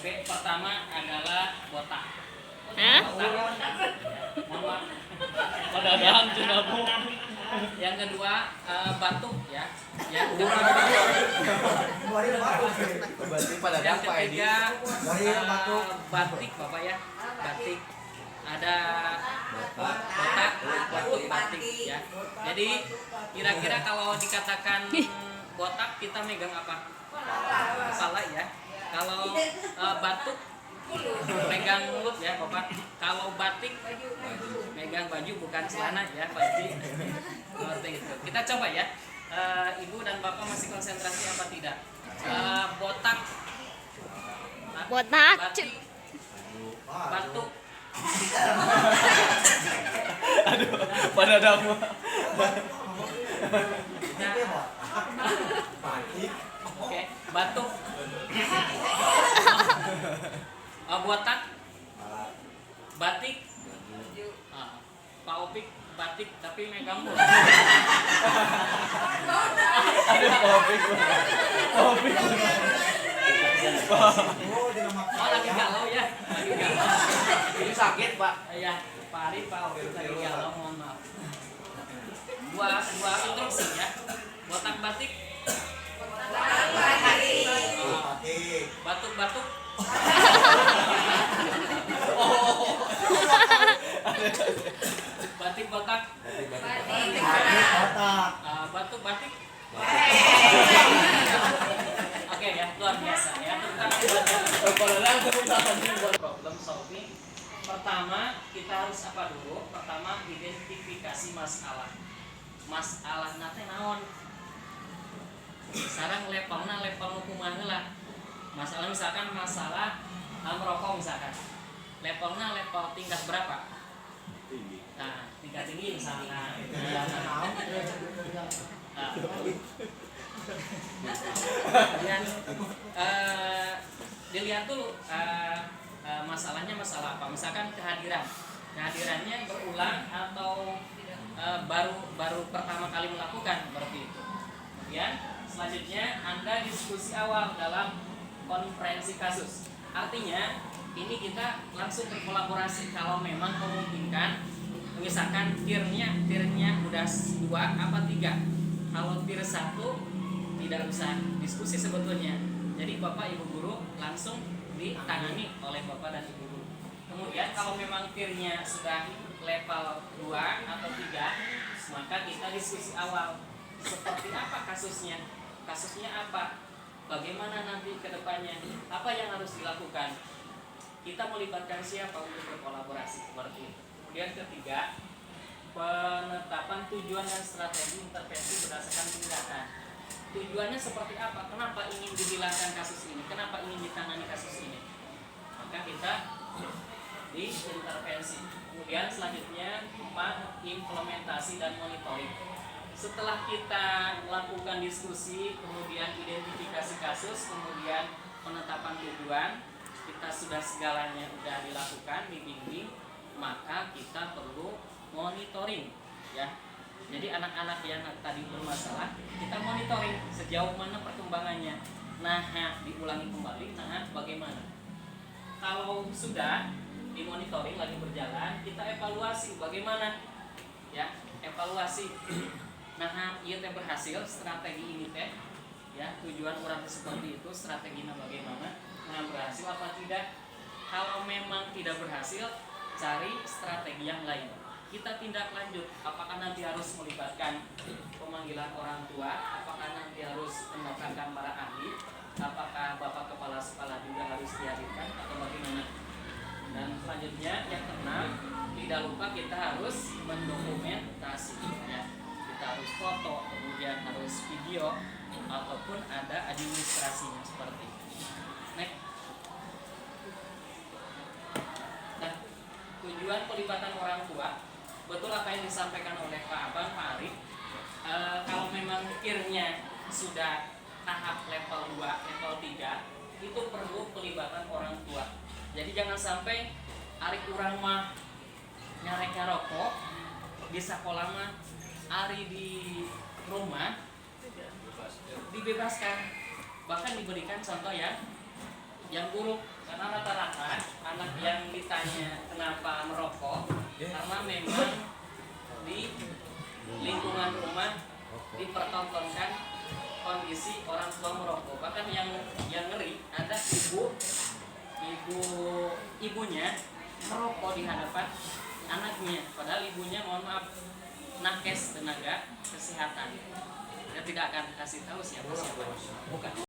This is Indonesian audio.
Oke, pertama adalah botak. Hah? Botak. Padahal cinabu. Yang kedua batuk ya. Yang Berarti pada yang apa ini? ketiga batik Bapak ya. Batik. Ada botak, batuk, batik ya. Jadi kira-kira kalau dikatakan botak kita megang apa? Kepala ya. Kalau batuk megang mulut ya Bapak. Kalau batik megang baju bukan celana ya pasti. Seperti itu. Kita coba ya. Ibu dan Bapak masih konsentrasi apa tidak? Botak, Botak. batik, batuk. Aduh, pada damu. Oke, batuk. Botak, batik. Pak Opik batik tapi megang mulut. Aduh, topik. Topik. Oh lagi galau ya, lagi galau. Ini sakit, Pak. Ya, Pak Arif, Pak Opik lagi galau, mohon maaf. Dua instruksi ya. Botak batik. Batuk-batuk. Batik botak. Batuk batik. Oke ya, luar biasa ya. Problem solving. Pertama, kita harus apa dulu? Pertama, identifikasi masalah. Masalah nate naon? Sekarang levelnya level kumaha lah. Masalah misalkan masalah merokok misalkan. Levelnya level tingkat berapa? Tinggi. Nah, tingkat tinggi misalnya. Kemudian dilihat dulu masalahnya masalah apa. Misalkan kehadirannya berulang atau baru pertama kali melakukan seperti itu. Kemudian selanjutnya Anda diskusi awal dalam konferensi kasus. Artinya ini kita langsung berkolaborasi kalau memang memungkinkan. Misalkan tirnya udah 2 apa 3. Kalau tir 1 tidak usah diskusi sebetulnya. Jadi Bapak Ibu guru langsung ditangani oleh Bapak dan Ibu guru. Kemudian kalau memang tirnya sudah level 2 atau 3, maka kita diskusi awal. Seperti apa kasusnya? Kasusnya apa? Bagaimana nanti ke depannya? Apa yang harus dilakukan? Kita melibatkan siapa untuk berkolaborasi seperti itu. Kemudian ketiga, penetapan tujuan dan strategi intervensi berdasarkan tindakan. Tujuannya seperti apa? Kenapa ingin dihilangkan kasus ini? Kenapa ingin ditangani kasus ini? Maka kita diintervensi. Kemudian selanjutnya 4, implementasi dan monitoring. Setelah kita melakukan diskusi, kemudian identifikasi kasus, kemudian penetapan tujuan, kita sudah segalanya sudah dilakukan, dibimbing, maka kita perlu monitoring ya. Jadi anak-anak yang tadi bermasalah, kita monitoring sejauh mana perkembangannya. Nah, diulangi kembali, nah bagaimana? Kalau sudah dimonitoring lagi berjalan, kita evaluasi bagaimana ya, evaluasi. Nah, iya teh berhasil strategi ini teh ya, tujuan orang seperti itu, strateginya bagaimana? Nah, berhasil apa tidak? Kalau memang tidak berhasil, cari strategi yang lain. Kita tindak lanjut, apakah nanti harus melibatkan pemanggilan orang tua, apakah nanti harus mendatangkan para ahli, apakah bapak kepala sekolah juga harus dihadirkan atau bagaimana. Dan selanjutnya yang keenam, tidak lupa kita harus mendokumentasi ya. Kita harus foto, kemudian harus video, ataupun ada administrasinya seperti itu. Next. Nah, tujuan pelibatan orang tua, betul apa yang disampaikan oleh Pak Abang, Pak Arif. Kalau memang kirnya sudah tahap level 2, level 3, itu perlu pelibatan orang tua. Jadi jangan sampai ari urang mah nyarek rokok di sekolah mah, ari di rumah dibebaskan, bahkan diberikan contoh yang yang buruk karena rata-rata anak yang ditanya kenapa merokok karena memang di lingkungan rumah dipertontonkan kondisi orang tua merokok. Bahkan yang ngeri ada ibunya merokok di hadapan anaknya, padahal ibunya mohon maaf nakes tenaga kesehatan. Saya tidak akan kasih tahu siapa bukan.